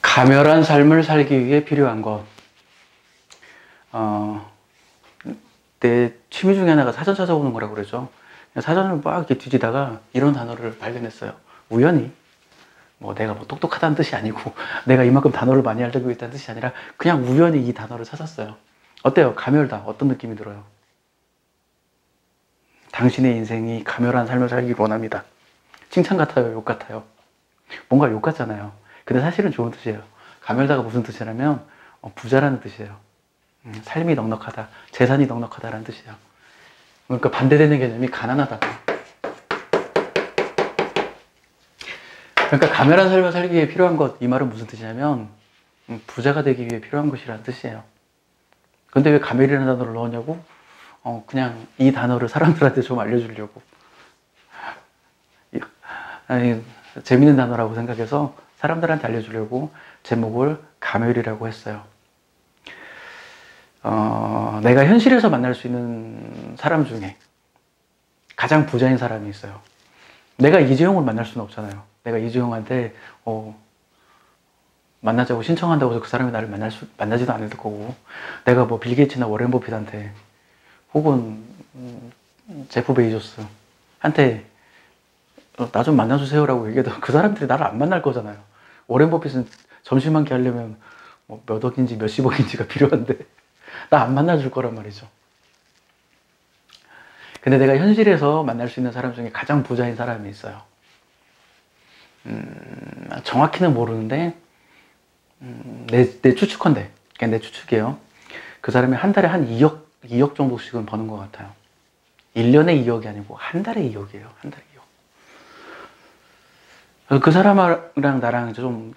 가멸한 삶을 살기 위해 필요한 것. 내 취미 중에 하나가 사전 찾아보는 거라고 그러죠. 사전을 막 이렇게 뒤지다가 이런 단어를 발견했어요. 우연히. 내가 똑똑하다는 뜻이 아니고, 내가 이만큼 단어를 많이 알고 있다는 뜻이 아니라, 그냥 우연히 이 단어를 찾았어요. 어때요? 가멸다. 어떤 느낌이 들어요? 당신의 인생이 가멸한 삶을 살기 원합니다. 칭찬 같아요? 욕 같아요? 뭔가 욕 같잖아요. 근데 사실은 좋은 뜻이에요. 가멸다가 무슨 뜻이냐면 부자라는 뜻이에요. 삶이 넉넉하다, 재산이 넉넉하다라는 뜻이에요. 그러니까 반대되는 개념이 가난하다. 그러니까 가멸한 삶을 살기 위해 필요한 것, 이 말은 무슨 뜻이냐면 부자가 되기 위해 필요한 것이라는 뜻이에요. 근데 왜 가멸이라는 단어를 넣었냐고? 그냥 이 단어를 사람들한테 좀 알려주려고. 아니, 재밌는 단어라고 생각해서 사람들한테 알려주려고 제목을 가멸이라고 했어요. 내가 현실에서 만날 수 있는 사람 중에 가장 부자인 사람이 있어요. 내가 이재용을 만날 수는 없잖아요. 내가 이재용한테 만나자고 신청한다고 해서 그 사람이 나를 만나지도 않을 거고, 내가 빌 게이츠나 워렌 버핏한테 혹은 제프 베이조스한테 나 좀 만나주세요라고 얘기해도 그 사람들이 나를 안 만날 거잖아요. 워렌 버핏은 점심 한 끼 하려면 몇 억인지 몇십억인지가 필요한데 나 안 만나줄 거란 말이죠. 근데 내가 현실에서 만날 수 있는 사람 중에 가장 부자인 사람이 있어요. 정확히는 모르는데 내 추측컨대, 그냥 내 추측이에요. 그 사람이 한 달에 한 2억 정도씩은 버는 것 같아요. 1년에 2억이 아니고 한 달에 2억이에요. 한 달에 2억. 그 사람이랑 나랑 이제 좀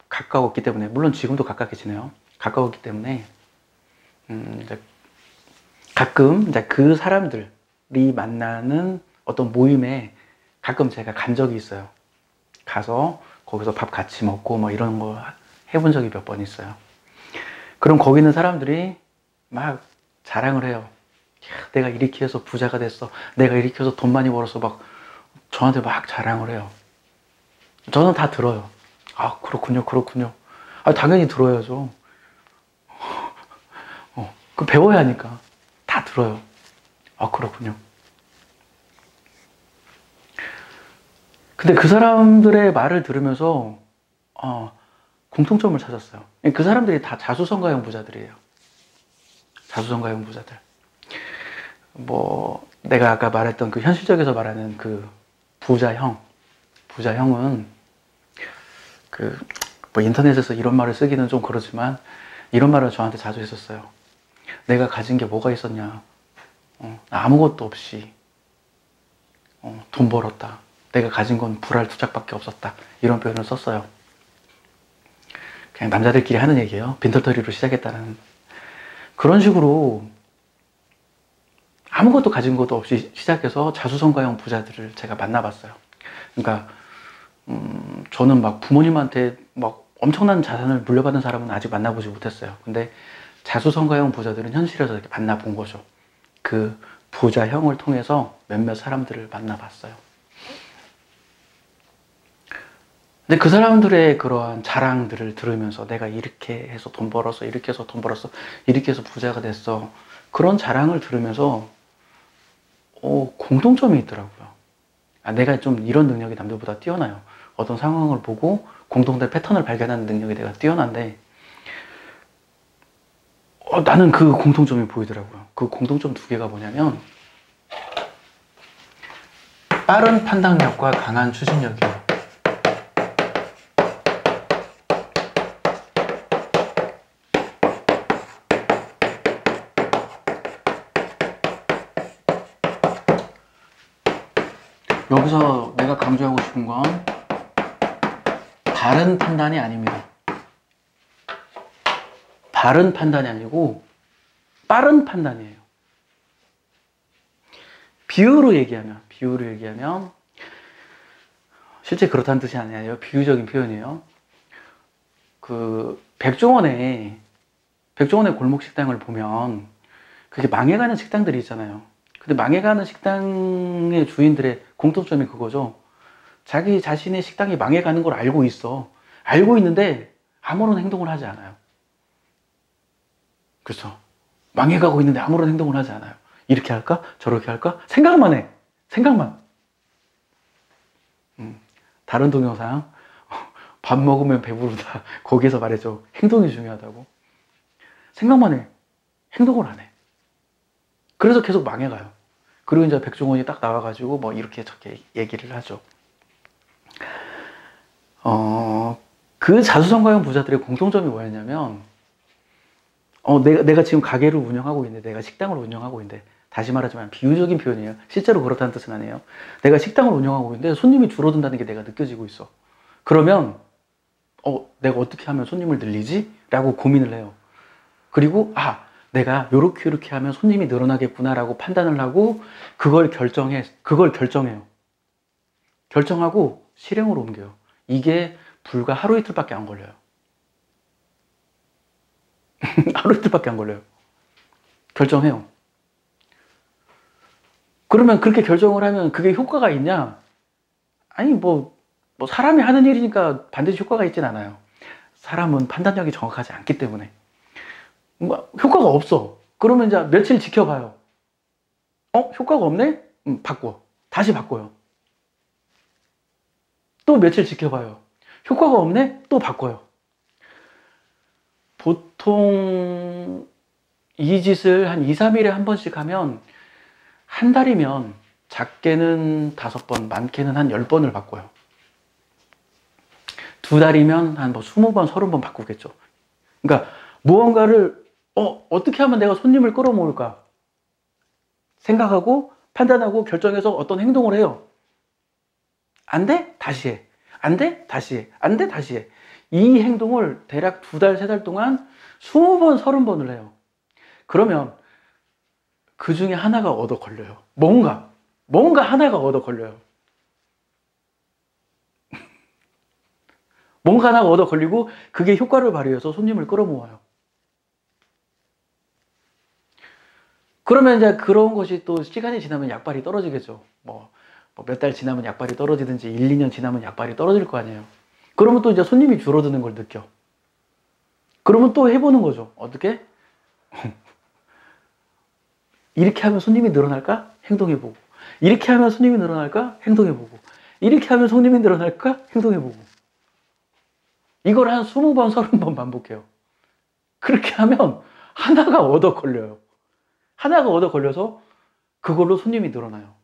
가까웠기 때문에, 물론 지금도 가깝게 지내요. 가까웠기 때문에 이제 가끔 이제 그 사람들이 만나는 어떤 모임에 가끔 제가 간 적이 있어요. 가서 거기서 밥 같이 먹고 이런 거 해본 적이 몇 번 있어요. 그럼 거기 있는 사람들이 막 자랑을 해요. 야, 내가 이렇게 해서 부자가 됐어. 내가 이렇게 해서 돈 많이 벌어서 저한테 막 자랑을 해요. 저는 다 들어요. 아, 그렇군요, 그렇군요. 아, 당연히 들어야죠. 그 배워야 하니까 다 들어요. 아, 그렇군요. 근데 그 사람들의 말을 들으면서 공통점을 찾았어요. 그 사람들이 다 자수성가형 부자들이에요. 자수성가형 부자들. 내가 아까 말했던 그 현실적에서 말하는 그 부자형은 인터넷에서 이런 말을 쓰기는 좀 그렇지만 이런 말을 저한테 자주 했었어요. 내가 가진 게 뭐가 있었냐? 아무것도 없이 돈 벌었다. 내가 가진 건 불알 투짝밖에 없었다. 이런 표현을 썼어요. 그냥 남자들끼리 하는 얘기예요. 빈털터리로 시작했다는. 그런 식으로 아무것도 가진 것도 없이 시작해서 자수성가형 부자들을 제가 만나봤어요. 그러니까 저는 부모님한테 엄청난 자산을 물려받은 사람은 아직 만나보지 못했어요. 근데 자수성가형 부자들은 현실에서 이렇게 만나본 거죠. 그 부자형을 통해서 몇몇 사람들을 만나봤어요. 근데 그 사람들의 그러한 자랑들을 들으면서 내가 이렇게 해서 돈 벌었어, 이렇게 해서 돈 벌었어, 이렇게 해서 부자가 됐어, 그런 자랑을 들으면서 공통점이 있더라고요. 내가 좀 이런 능력이 남들보다 뛰어나요. 어떤 상황을 보고 공통된 패턴을 발견하는 능력이 내가 뛰어난데 나는 그 공통점이 보이더라고요. 그 공통점 두 개가 뭐냐면 빠른 판단력과 강한 추진력이에요. 여기서 내가 강조하고 싶은 건 바른 판단이 아닙니다. 바른 판단이 아니고 빠른 판단이에요. 비유로 얘기하면 실제 그렇다는 뜻이 아니에요. 비유적인 표현이에요. 백종원의 골목 식당을 보면 그게 망해가는 식당들이 있잖아요. 근데 망해가는 식당의 주인들의 공통점이 그거죠. 자기 자신의 식당이 망해가는 걸 알고 있어. 알고 있는데 아무런 행동을 하지 않아요. 그렇죠? 망해가고 있는데 아무런 행동을 하지 않아요. 이렇게 할까? 저렇게 할까? 생각만 해. 생각만. 다른 동영상 밥 먹으면 배부르다. 거기에서 말했죠. 행동이 중요하다고. 생각만 해. 행동을 안 해. 그래서 계속 망해가요. 그리고 이제 백종원이 딱 나와가지고 뭐 이렇게 저렇게 얘기를 하죠. 그 자수성가형 부자들의 공통점이 뭐였냐면, 내가 지금 가게를 운영하고 있는데, 내가 식당을 운영하고 있는데, 다시 말하지만 비유적인 표현이에요. 실제로 그렇다는 뜻은 아니에요. 내가 식당을 운영하고 있는데 손님이 줄어든다는 게 내가 느껴지고 있어. 그러면 내가 어떻게 하면 손님을 늘리지? 라고 고민을 해요. 그리고 내가 요렇게 하면 손님이 늘어나겠구나 라고 판단을 하고 그걸 결정해요. 결정하고 실행으로 옮겨요. 이게 불과 하루 이틀밖에 안 걸려요. 하루 이틀밖에 안 걸려요. 결정해요. 그러면 그렇게 결정을 하면 그게 효과가 있냐? 아니 뭐 사람이 하는 일이니까 반드시 효과가 있진 않아요. 사람은 판단력이 정확하지 않기 때문에 효과가 없어. 그러면 이제 며칠 지켜봐요. 효과가 없네? 바꿔. 다시 바꿔요. 또 며칠 지켜봐요. 효과가 없네? 또 바꿔요. 보통 이 짓을 한 2, 3일에 한 번씩 하면 한 달이면 작게는 5번, 많게는 한 10번을 바꿔요. 2달이면 한 20번, 30번 바꾸겠죠. 그러니까 무언가를 어떻게 하면 내가 손님을 끌어모을까 생각하고 판단하고 결정해서 어떤 행동을 해요. 안 돼? 다시 해. 안 돼? 다시 해. 안 돼? 다시 해. 이 행동을 대략 2달, 3달 동안 20번, 30번을 해요. 그러면 그 중에 하나가 얻어 걸려요. 뭔가 하나가 얻어 걸려요. 뭔가 하나가 얻어 걸리고 그게 효과를 발휘해서 손님을 끌어모아요. 그러면 이제 그런 것이 또 시간이 지나면 약발이 떨어지겠죠. 몇 달 지나면 약발이 떨어지든지 1, 2년 지나면 약발이 떨어질 거 아니에요. 그러면 또 이제 손님이 줄어드는 걸 느껴. 그러면 또 해보는 거죠. 어떻게? 이렇게 하면 손님이 늘어날까? 행동해보고. 이렇게 하면 손님이 늘어날까? 행동해보고. 이렇게 하면 손님이 늘어날까? 행동해보고. 이걸 한 20번, 30번 반복해요. 그렇게 하면 하나가 얻어 걸려요. 하나가 얻어 걸려서 그걸로 손님이 늘어나요.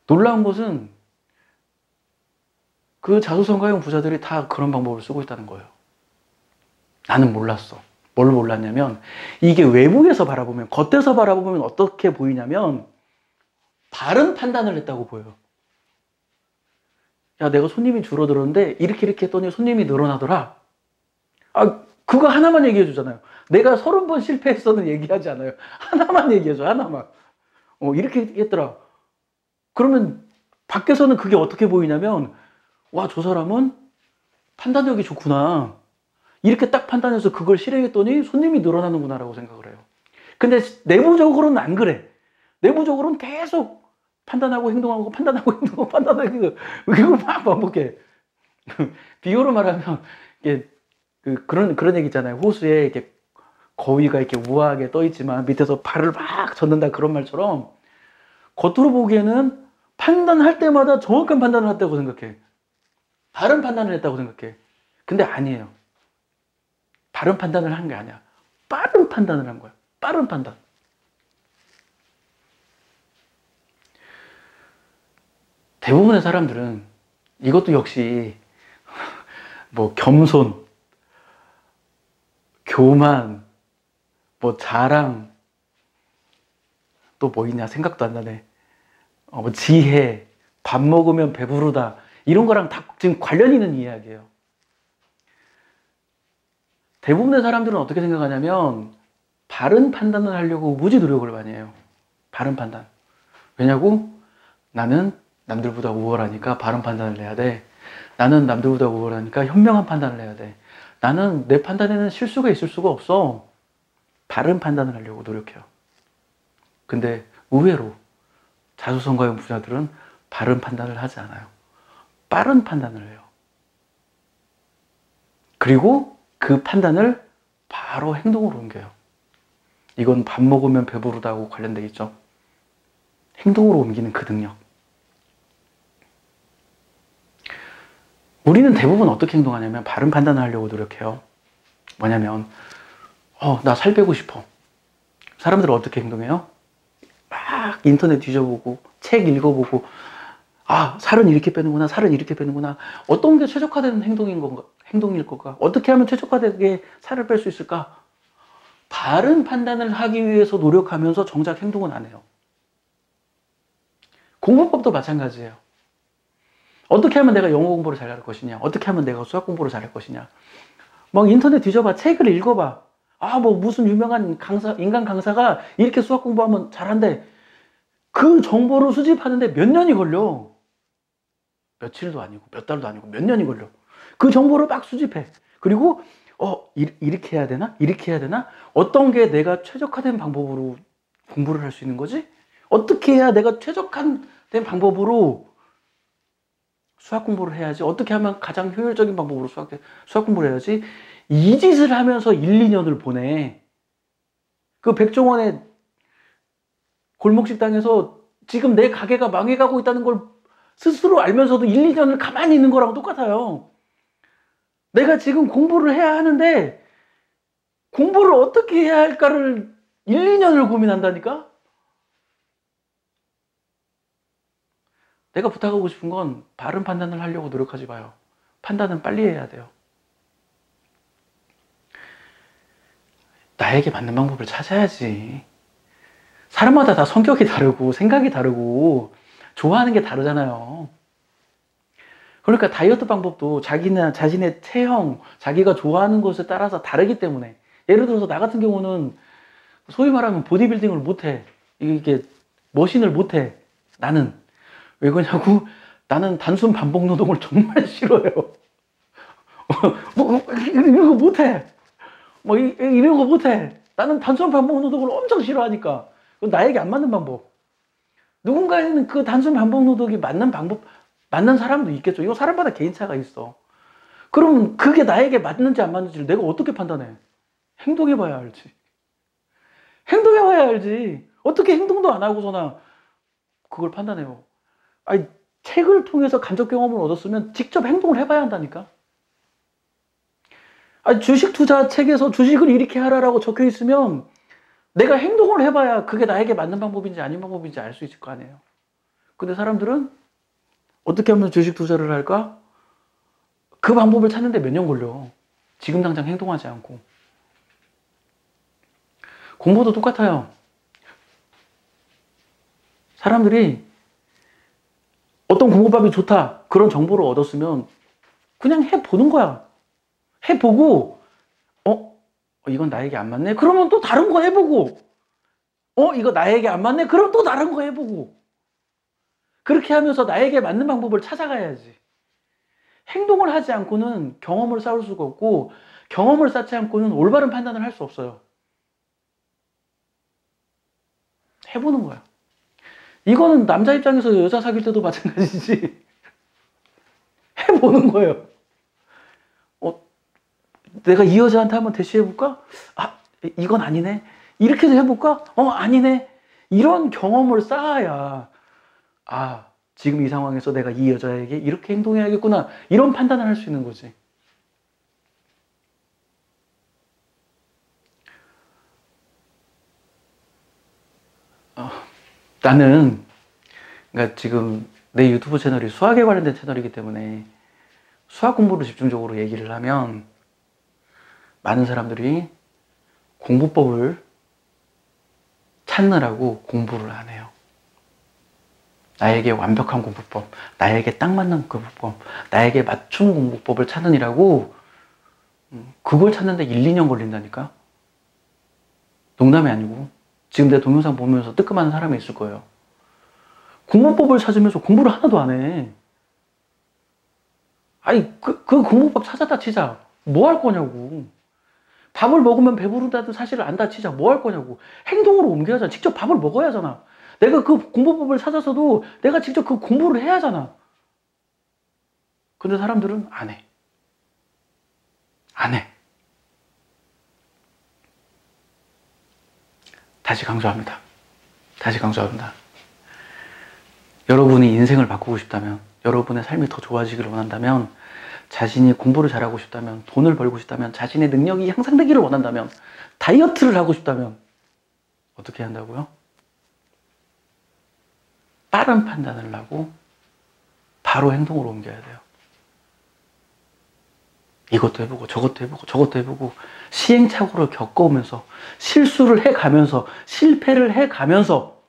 놀라운 것은 그 자수성가형 부자들이 다 그런 방법을 쓰고 있다는 거예요. 나는 몰랐어. 뭘 몰랐냐면 이게 외부에서 바라보면, 겉에서 바라보면 어떻게 보이냐면 바른 판단을 했다고 보여요. 야, 내가 손님이 줄어들었는데 이렇게 했더니 손님이 늘어나더라. 그거 하나만 얘기해 주잖아요. 내가 30번 실패했어는 얘기하지 않아요. 하나만 얘기해줘, 하나만. 이렇게 했더라. 그러면 밖에서는 그게 어떻게 보이냐면, 와, 저 사람은 판단력이 좋구나. 이렇게 딱 판단해서 그걸 실행했더니 손님이 늘어나는구나라고 생각을 해요. 근데 내부적으로는 안 그래. 내부적으로는 계속 판단하고 행동하고 판단하고 행동하고 판단하고 행동하고 이거 막 반복해. 비유로 말하면 이게 그런 얘기 있잖아요. 호수에 이렇게 거위가 이렇게 우아하게 떠 있지만 밑에서 발을 막 젓는다, 그런 말처럼 겉으로 보기에는 판단할 때마다 정확한 판단을 했다고 생각해. 바른 판단을 했다고 생각해. 근데 아니에요. 바른 판단을 한 게 아니야. 빠른 판단을 한 거야. 빠른 판단. 대부분의 사람들은 이것도 역시 겸손, 교만, 자랑, 또 뭐 있냐 생각도 안 나네. 지혜, 밥 먹으면 배부르다, 이런 거랑 다 지금 관련 있는 이야기예요. 대부분의 사람들은 어떻게 생각하냐면 바른 판단을 하려고 무지 노력을 많이 해요. 바른 판단. 왜냐고? 나는 남들보다 우월하니까 바른 판단을 해야 돼. 나는 남들보다 우월하니까 현명한 판단을 해야 돼. 나는 내 판단에는 실수가 있을 수가 없어. 바른 판단을 하려고 노력해요. 근데 의외로 자수성가형 부자들은 바른 판단을 하지 않아요. 빠른 판단을 해요. 그리고 그 판단을 바로 행동으로 옮겨요. 이건 밥 먹으면 배부르다고 관련되어 있죠. 행동으로 옮기는 그 능력. 우리는 대부분 어떻게 행동하냐면 바른 판단을 하려고 노력해요. 뭐냐면 나 살 빼고 싶어. 사람들은 어떻게 행동해요? 막 인터넷 뒤져보고 책 읽어보고 살은 이렇게 빼는구나, 살은 이렇게 빼는구나. 어떤 게 최적화되는 행동일 건가? 어떻게 하면 최적화되게 살을 뺄 수 있을까? 바른 판단을 하기 위해서 노력하면서 정작 행동은 안 해요. 공부법도 마찬가지예요. 어떻게 하면 내가 영어 공부를 잘할 것이냐? 어떻게 하면 내가 수학 공부를 잘할 것이냐? 막 인터넷 뒤져봐, 책을 읽어봐. 무슨 유명한 인간 강사가 이렇게 수학 공부하면 잘한대. 그 정보를 수집하는데 몇 년이 걸려. 며칠도 아니고, 몇 달도 아니고, 몇 년이 걸려. 그 정보를 막 수집해. 그리고, 이렇게 해야 되나? 이렇게 해야 되나? 어떤 게 내가 최적화된 방법으로 공부를 할 수 있는 거지? 어떻게 해야 내가 최적화된 방법으로 수학 공부를 해야지? 어떻게 하면 가장 효율적인 방법으로 수학 공부를 해야지? 이 짓을 하면서 1, 2년을 보내. 그 백종원의 골목식당에서 지금 내 가게가 망해가고 있다는 걸 스스로 알면서도 1, 2년을 가만히 있는 거랑 똑같아요. 내가 지금 공부를 해야 하는데 공부를 어떻게 해야 할까를 1, 2년을 고민한다니까? 내가 부탁하고 싶은 건 바른 판단을 하려고 노력하지 마요. 판단은 빨리 해야 돼요. 나에게 맞는 방법을 찾아야지. 사람마다 다 성격이 다르고 생각이 다르고 좋아하는 게 다르잖아요. 그러니까 다이어트 방법도 자신의 체형, 자기가 좋아하는 것에 따라서 다르기 때문에, 예를 들어서 나 같은 경우는 소위 말하면 보디빌딩을 못해. 이게 머신을 못해. 나는. 왜 그러냐고? 나는 단순 반복 노동을 정말 싫어해요. 이런 거 못해. 이런 거 못해. 나는 단순 반복 노동을 엄청 싫어하니까. 그건 나에게 안 맞는 방법. 누군가에는 그 단순 반복 노동이 맞는 사람도 있겠죠. 이거 사람마다 개인차가 있어. 그러면 그게 나에게 맞는지 안 맞는지를 내가 어떻게 판단해? 행동해봐야 알지. 행동해봐야 알지. 어떻게 행동도 안 하고서나 그걸 판단해요. 책을 통해서 간접 경험을 얻었으면 직접 행동을 해봐야 한다니까. 주식 투자 책에서 주식을 이렇게 하라라고 적혀 있으면 내가 행동을 해봐야 그게 나에게 맞는 방법인지 아닌 방법인지 알 수 있을 거 아니에요. 근데 사람들은 어떻게 하면 주식 투자를 할까? 그 방법을 찾는데 몇 년 걸려. 지금 당장 행동하지 않고. 공부도 똑같아요. 사람들이 어떤 공부법이 좋다, 그런 정보를 얻었으면 그냥 해보는 거야. 해보고 이건 나에게 안 맞네? 그러면 또 다른 거 해보고, 이거 나에게 안 맞네? 그럼 또 다른 거 해보고. 그렇게 하면서 나에게 맞는 방법을 찾아가야지. 행동을 하지 않고는 경험을 쌓을 수가 없고, 경험을 쌓지 않고는 올바른 판단을 할 수 없어요. 해보는 거야. 이거는 남자 입장에서 여자 사귈 때도 마찬가지지. 해보는 거예요. 내가 이 여자한테 한번 대시해볼까? 이건 아니네. 이렇게도 해볼까? 아니네. 이런 경험을 쌓아야, 지금 이 상황에서 내가 이 여자에게 이렇게 행동해야겠구나. 이런 판단을 할 수 있는 거지. 나는, 그러니까 지금 내 유튜브 채널이 수학에 관련된 채널이기 때문에 수학 공부를 집중적으로 얘기를 하면 많은 사람들이 공부법을 찾느라고 공부를 안 해요. 나에게 완벽한 공부법, 나에게 딱 맞는 공부법, 나에게 맞춤 공부법을 찾느라고 그걸 찾는데 1, 2년 걸린다니까? 농담이 아니고 지금 내 동영상 보면서 뜨끔하는 사람이 있을 거예요. 공부법을 찾으면서 공부를 하나도 안 해. 그 공부법 찾았다 치자. 뭐 할 거냐고. 밥을 먹으면 배부르다는 사실을 안다 치자. 뭐 할 거냐고. 행동으로 옮겨야잖아. 직접 밥을 먹어야 하잖아. 내가 그 공부법을 찾아서도 내가 직접 그 공부를 해야 하잖아. 근데 사람들은 안 해. 안 해. 다시 강조합니다. 다시 강조합니다. 여러분이 인생을 바꾸고 싶다면, 여러분의 삶이 더 좋아지기를 원한다면, 자신이 공부를 잘하고 싶다면, 돈을 벌고 싶다면, 자신의 능력이 향상되기를 원한다면, 다이어트를 하고 싶다면 어떻게 한다고요? 빠른 판단을 하고 바로 행동으로 옮겨야 돼요. 이것도 해보고 저것도 해보고 저것도 해보고 시행착오를 겪어오면서 실수를 해가면서 실패를 해가면서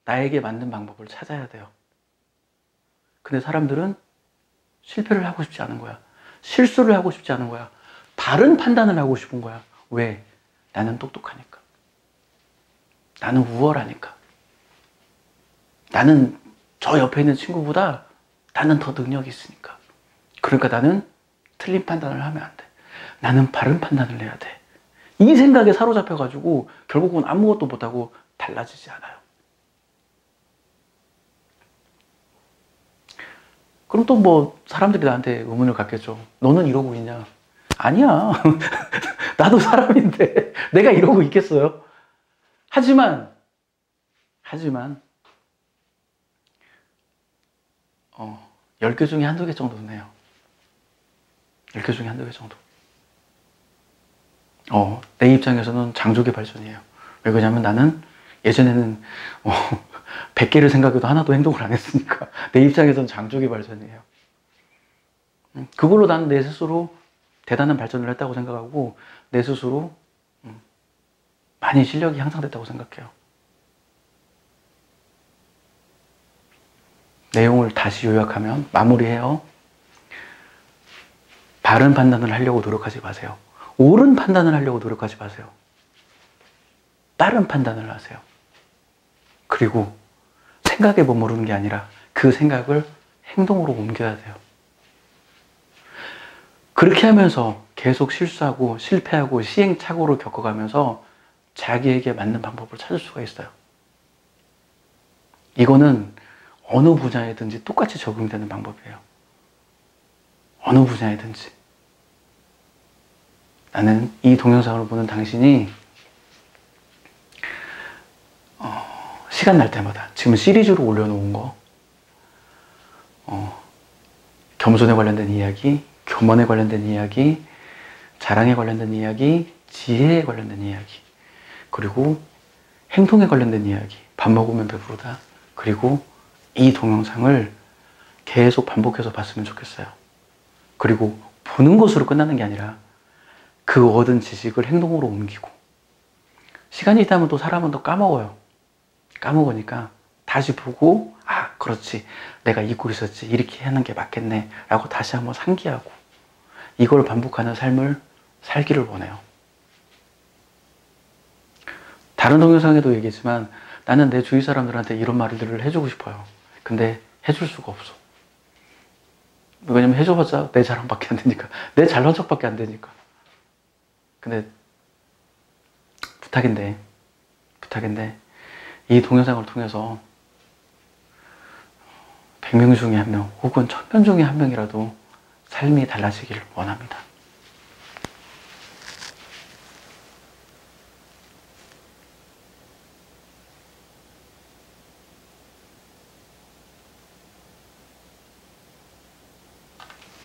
나에게 맞는 방법을 찾아야 돼요. 근데 사람들은 실패를 하고 싶지 않은 거야. 실수를 하고 싶지 않은 거야. 바른 판단을 하고 싶은 거야. 왜? 나는 똑똑하니까. 나는 우월하니까. 나는 저 옆에 있는 친구보다 나는 더 능력이 있으니까. 그러니까 나는 틀린 판단을 하면 안 돼. 나는 바른 판단을 해야 돼. 이 생각에 사로잡혀가지고 결국은 아무것도 못하고 달라지지 않아요. 그럼 또 뭐 사람들이 나한테 의문을 갖겠죠. 너는 이러고 있냐? 아니야. 나도 사람인데 내가 이러고 있겠어요? 하지만 10개 중에 한두 개 정도는 해요. 10개 중에 한두 개 정도. 내 입장에서는 장족의 발전이에요. 왜 그러냐면 나는 예전에는 100개를 생각해도 하나도 행동을 안 했으니까 내 입장에서는 장족의 발전이에요. 그걸로 나는 내 스스로 대단한 발전을 했다고 생각하고 내 스스로 많이 실력이 향상됐다고 생각해요. 내용을 다시 요약하면 마무리해요. 바른 판단을 하려고 노력하지 마세요. 옳은 판단을 하려고 노력하지 마세요. 빠른 판단을 하세요. 그리고 생각에 머무르는 게 아니라 그 생각을 행동으로 옮겨야 돼요. 그렇게 하면서 계속 실수하고 실패하고 시행착오를 겪어가면서 자기에게 맞는 방법을 찾을 수가 있어요. 이거는 어느 분야에든지 똑같이 적용되는 방법이에요. 어느 분야에든지. 나는 이 동영상을 보는 당신이 시간 날 때마다 지금 시리즈로 올려놓은 거 겸손에 관련된 이야기, 교만에 관련된 이야기, 자랑에 관련된 이야기, 지혜에 관련된 이야기, 그리고 행동에 관련된 이야기, 밥 먹으면 배부르다, 그리고 이 동영상을 계속 반복해서 봤으면 좋겠어요. 그리고 보는 것으로 끝나는 게 아니라 그 얻은 지식을 행동으로 옮기고, 시간이 있다면 또 사람은 또 까먹어요. 까먹으니까 다시 보고 그렇지, 내가 잊고 있었지, 이렇게 하는 게 맞겠네 라고 다시 한번 상기하고 이걸 반복하는 삶을 살기를 원해요. 다른 동영상에도 얘기했지만 나는 내 주위 사람들한테 이런 말들을 해주고 싶어요. 근데 해줄 수가 없어. 왜냐면 해줘봤자 내 자랑밖에 안 되니까, 내 잘난 척밖에 안 되니까. 근데 부탁인데 이 동영상을 통해서 100명 중에 1명 혹은 1000명 중에 1명이라도 삶이 달라지기를 원합니다.